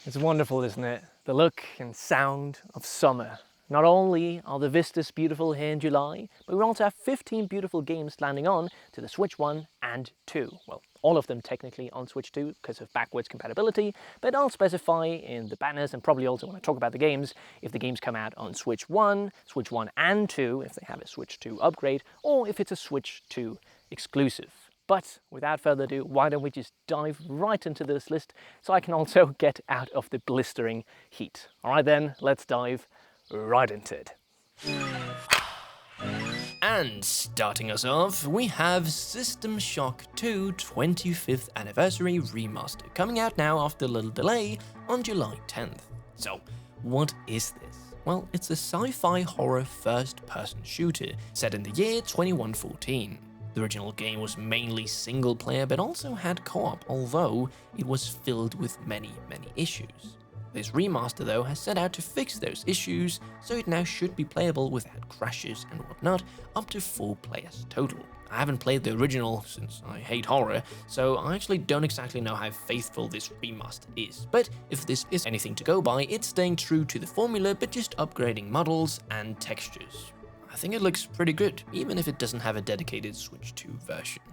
It's wonderful, isn't it? The look and sound of summer. Not only are the vistas beautiful here in July, but we also have 15 beautiful games landing on to the Switch 1 and 2. Well, all of them technically on Switch 2 because of backwards compatibility, but I'll specify in the banners and probably also when I talk about the games, if the games come out on Switch 1 and 2, if they have a Switch 2 upgrade, or if it's a Switch 2 exclusive. But without further ado, why don't we just dive right into this list so I can also get out of the blistering heat. Alright then, let's dive right into it. And starting us off, we have System Shock 2 25th Anniversary Remaster, coming out now after a little delay on July 10th. So, what is this? Well, it's a sci-fi horror first-person shooter set in the year 2114. The original game was mainly single player but also had co-op, although it was filled with many issues. This remaster though has set out to fix those issues, so it now should be playable without crashes and whatnot, up to 4 players total. I haven't played the original since I hate horror, so I actually don't exactly know how faithful this remaster is, but if this is anything to go by, it's staying true to the formula but just upgrading models and textures. I think it looks pretty good, even if it doesn't have a dedicated Switch 2 version.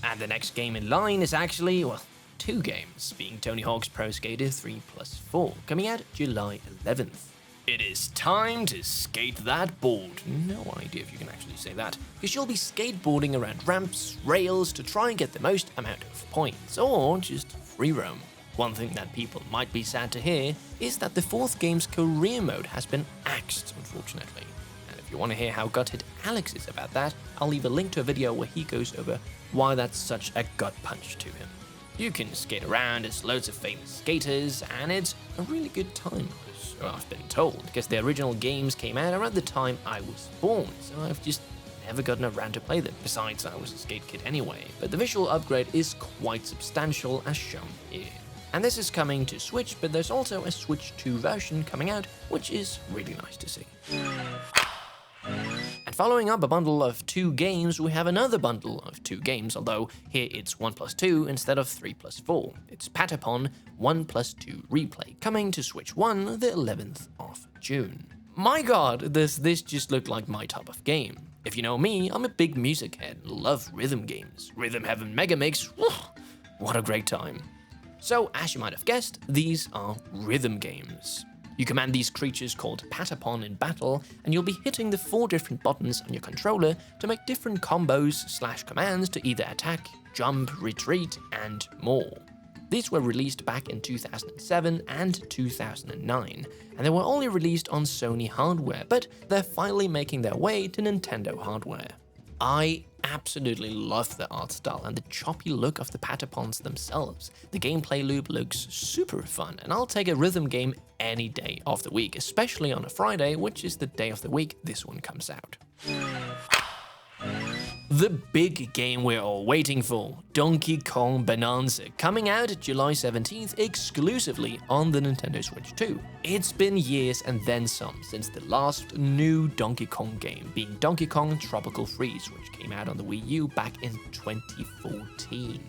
And the next game in line is actually, well, 2 games, being Tony Hawk's Pro Skater 3+4, coming out July 11th. It is time to skate that board. No idea if you can actually say that, because you'll be skateboarding around ramps, rails to try and get the most amount of points, or just free roam. One thing that people might be sad to hear is that the 4th game's career mode has been axed, unfortunately. And if you want to hear how gutted Alex is about that, I'll leave a link to a video where he goes over why that's such a gut punch to him. You can skate around as loads of famous skaters, and it's a really good time, so I've been told, because the original games came out around the time I was born, so I've just never gotten around to play them. Besides, I was a skate kid anyway, but the visual upgrade is quite substantial as shown here. And this is coming to Switch, but there's also a Switch 2 version coming out, which is really nice to see. And following up a bundle of 2 games, we have another bundle of 2 games, although here it's 1+2 instead of 3+4. It's Patapon 1+2 Replay, coming to Switch 1 the 11th of June. My god, does this just look like my type of game. If you know me, I'm a big music head and love rhythm games. Rhythm Heaven Megamix, what a great time. So, as you might have guessed, these are rhythm games. You command these creatures called Patapon in battle, and you'll be hitting the 4 different buttons on your controller to make different combos/commands to either attack, jump, retreat, and more. These were released back in 2007 and 2009, and they were only released on Sony hardware, but they're finally making their way to Nintendo hardware. I absolutely love the art style and the choppy look of the Patapons themselves. The gameplay loop looks super fun, and I'll take a rhythm game any day of the week, especially on a Friday, which is the day of the week this one comes out. The big game we're all waiting for, Donkey Kong Bonanza, coming out July 17th exclusively on the Nintendo Switch 2. It's been years and then some since the last new Donkey Kong game, being Donkey Kong Tropical Freeze, which came out on the Wii U back in 2014.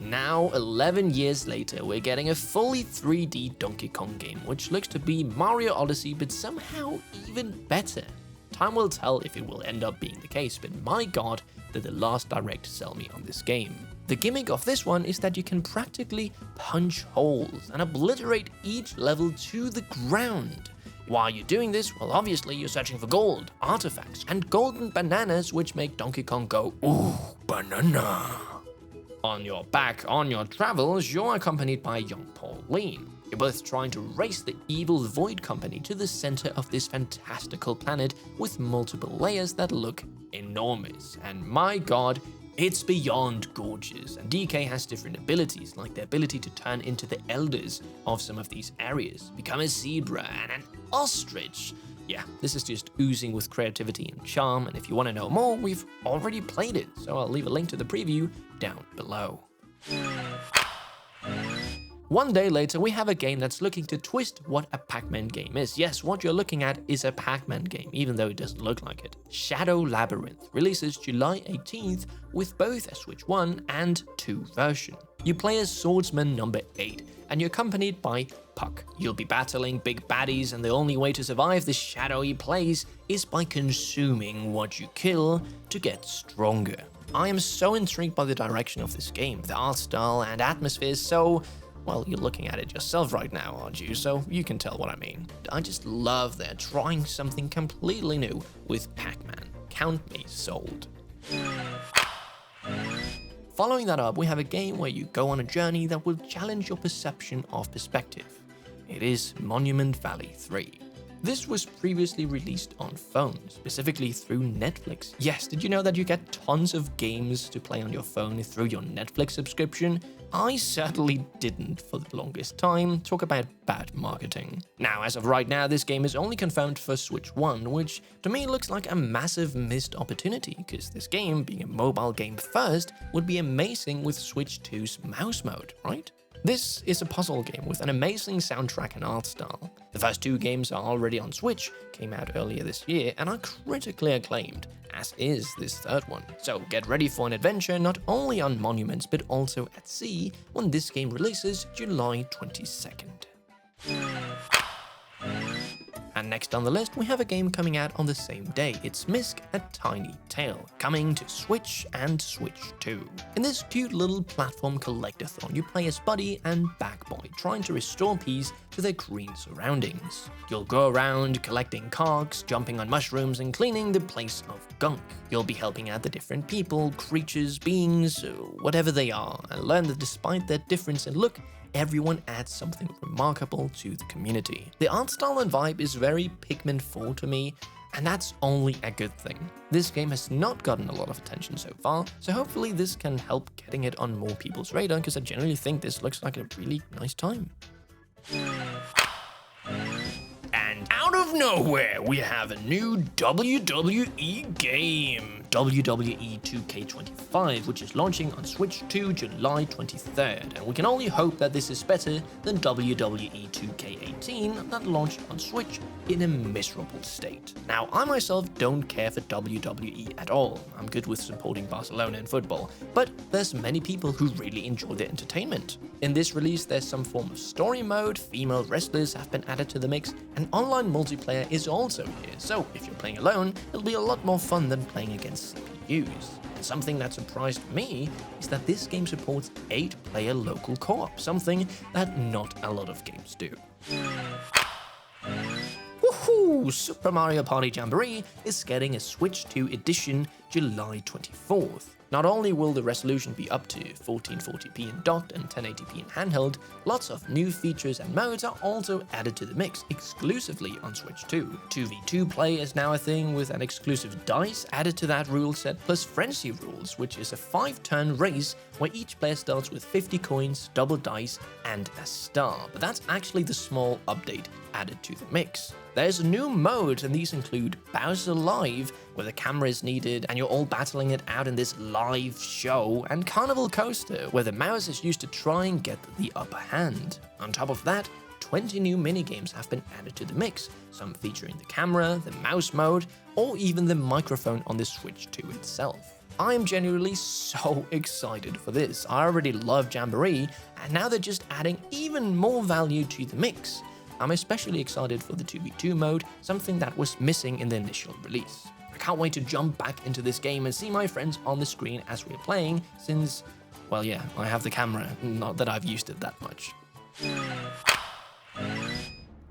Now, 11 years later, we're getting a fully 3D Donkey Kong game, which looks to be Mario Odyssey but somehow even better. Time will tell if it will end up being the case, but my god, did the last Direct sell me on this game. The gimmick of this one is that you can practically punch holes and obliterate each level to the ground. While you're doing this, well, obviously you're searching for gold, artifacts, and golden bananas, which make Donkey Kong go, ooh, banana. On your back, on your travels, you're accompanied by young Pauline. You're both trying to race the evil Void Company to the center of this fantastical planet with multiple layers that look enormous. And my god, it's beyond gorgeous. And DK has different abilities, like the ability to turn into the elders of some of these areas, become a zebra and an ostrich. Yeah, this is just oozing with creativity and charm, and if you want to know more, we've already played it, so I'll leave a link to the preview down below. One day later, we have a game that's looking to twist what a Pac-Man game is. Yes, what you're looking at is a Pac-Man game, even though it doesn't look like it. Shadow Labyrinth releases July 18th with both a Switch 1 and 2 version. You play as swordsman number 8, and you're accompanied by Puck. You'll be battling big baddies, and the only way to survive this shadowy place is by consuming what you kill to get stronger. I am so intrigued by the direction of this game. The art style and atmosphere is so... well, you're looking at it yourself right now, aren't you? So you can tell what I mean. I just love they're trying something completely new with Pac-Man. Count me sold. Following that up, we have a game where you go on a journey that will challenge your perception of perspective. It is Monument Valley 3. This was previously released on phones, specifically through Netflix. Yes, did you know that you get tons of games to play on your phone through your Netflix subscription? I certainly didn't for the longest time. Talk about bad marketing. Now, as of right now, this game is only confirmed for Switch 1, which to me looks like a massive missed opportunity, because this game, being a mobile game first, would be amazing with Switch 2's mouse mode, right? This is a puzzle game with an amazing soundtrack and art style. The first 2 games are already on Switch, came out earlier this year, and are critically acclaimed, as is this third one. So get ready for an adventure not only on monuments but also at sea when this game releases July 22nd. And next on the list, we have a game coming out on the same day. It's Misk: A Tiny Tale, coming to Switch and Switch 2. In this cute little platform collectathon, you play as Buddy and Backboy, trying to restore peace to their green surroundings. You'll go around collecting cogs, jumping on mushrooms, and cleaning the place of gunk. You'll be helping out the different people, creatures, beings, whatever they are, and learn that despite their difference in look, everyone adds something remarkable to the community. The art style and vibe is very Pikmin 4 to me, and that's only a good thing. This game has not gotten a lot of attention so far, so hopefully this can help getting it on more people's radar, because I generally think this looks like a really nice time. And out of nowhere, we have a new WWE game, WWE 2K25, which is launching on Switch 2 July 23rd, and we can only hope that this is better than WWE 2K18 that launched on Switch in a miserable state. Now, I myself don't care for WWE at all. I'm good with supporting Barcelona in football, but there's many people who really enjoy the entertainment. In this release, there's some form of story mode, female wrestlers have been added to the mix, and online multiplayer is also here, so if you're playing alone, it'll be a lot more fun than playing against CPUs. And something that surprised me is that this game supports 8-player local co-op, something that not a lot of games do. Woohoo! Super Mario Party Jamboree is getting a Switch 2 edition July 24th. Not only will the resolution be up to 1440p in docked and 1080p in handheld, lots of new features and modes are also added to the mix exclusively on Switch 2. 2v2 play is now a thing with an exclusive dice added to that rule set, plus Frenzy Rules, which is a 5-turn race where each player starts with 50 coins, double dice, and a star. But that's actually the small update added to the mix. There's a new mode, and these include Bowser Live, where the camera is needed and you're all battling it out in this live show, and Carnival Coaster, where the mouse is used to try and get the upper hand. On top of that, 20 new minigames have been added to the mix, some featuring the camera, the mouse mode, or even the microphone on the Switch 2 itself. I am genuinely so excited for this. I already love Jamboree, and now they're just adding even more value to the mix. I'm especially excited for the 2v2 mode, something that was missing in the initial release. I can't wait to jump back into this game and see my friends on the screen as we're playing, since, well yeah, I have the camera, not that I've used it that much.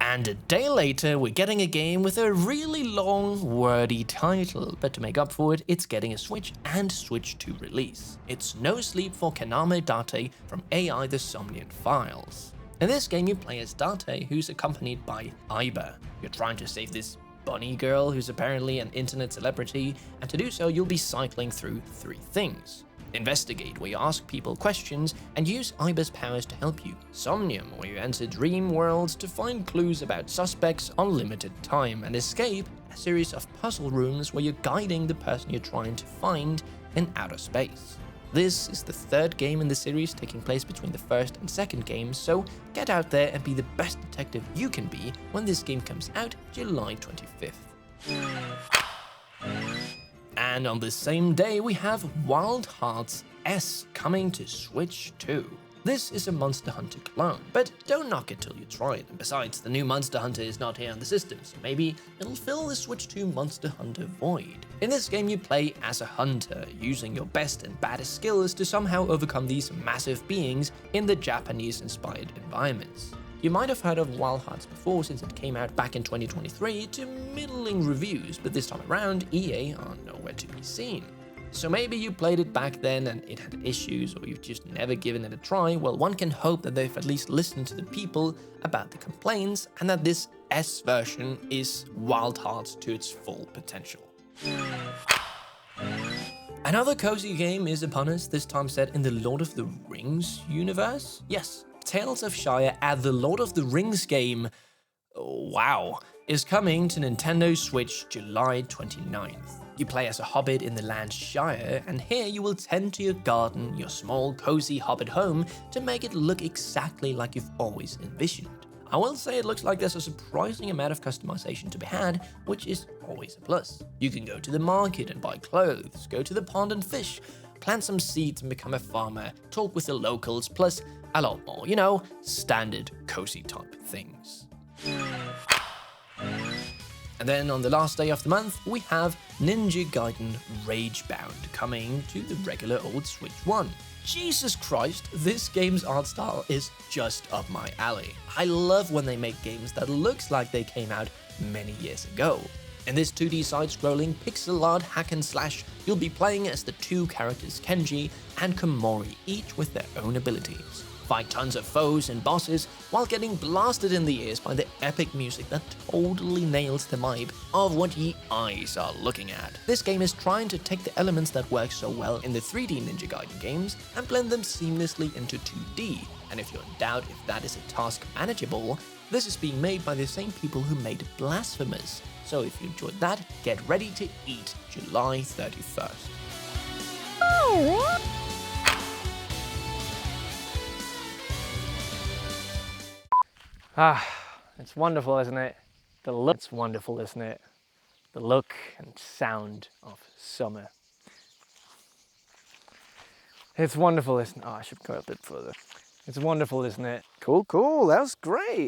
And a day later, we're getting a game with a really long, wordy title, but to make up for it, it's getting a Switch and Switch 2 release. It's No Sleep for Kaname Date from AI The Somnian Files. In this game, you play as Date, who's accompanied by Aiba. You're trying to save this bunny girl who's apparently an internet celebrity, and to do so, you'll be cycling through 3 things. Investigate, where you ask people questions, and use Aiba's powers to help you. Somnium, where you enter dream worlds to find clues about suspects on limited time. And Escape, a series of puzzle rooms where you're guiding the person you're trying to find in outer space. This is the 3rd game in the series, taking place between the 1st and 2nd games, so get out there and be the best detective you can be when this game comes out July 25th. And on the same day, we have Wild Hearts S coming to Switch 2. This is a Monster Hunter clone, but don't knock it till you try it. And besides, the new Monster Hunter is not here on the system, so maybe it'll fill the Switch 2 Monster Hunter void. In this game, you play as a hunter, using your best and baddest skills to somehow overcome these massive beings in the Japanese-inspired environments. You might have heard of Wild Hearts before since it came out back in 2023 to middling reviews, but this time around, EA are nowhere to be seen. So maybe you played it back then and it had issues, or you've just never given it a try. Well, one can hope that they've at least listened to the people about the complaints and that this S version is Wild Hearts to its full potential. Another cozy game is upon us, this time set in the Lord of the Rings universe. Yes, Tales of Shire and the Lord of the Rings game, wow, is coming to Nintendo Switch July 29th. You play as a hobbit in the land Shire, and here you will tend to your garden, your small cozy hobbit home, to make it look exactly like you've always envisioned. I will say it looks like there's a surprising amount of customization to be had, which is always a plus. You can go to the market and buy clothes, go to the pond and fish, plant some seeds and become a farmer, talk with the locals, plus a lot more, you know, standard cozy type things. And then on the last day of the month, we have Ninja Gaiden Ragebound coming to the regular old Switch 1. Jesus Christ, this game's art style is just up my alley. I love when they make games that looks like they came out many years ago. In this 2D side-scrolling pixel art hack and slash, you'll be playing as the two characters Kenji and Komori, each with their own abilities. Fight tons of foes and bosses while getting blasted in the ears by the epic music that totally nails the vibe of what ye eyes are looking at. This game is trying to take the elements that work so well in the 3D Ninja Gaiden games and blend them seamlessly into 2D. And if you're in doubt if that is a task manageable, this is being made by the same people who made Blasphemous. So if you enjoyed that, get ready to eat July 31st. It's wonderful, isn't it? It's wonderful, isn't it? The look and sound of summer. It's wonderful, isn't it? Oh, I should go a bit further. It's wonderful, isn't it? Cool, that was great.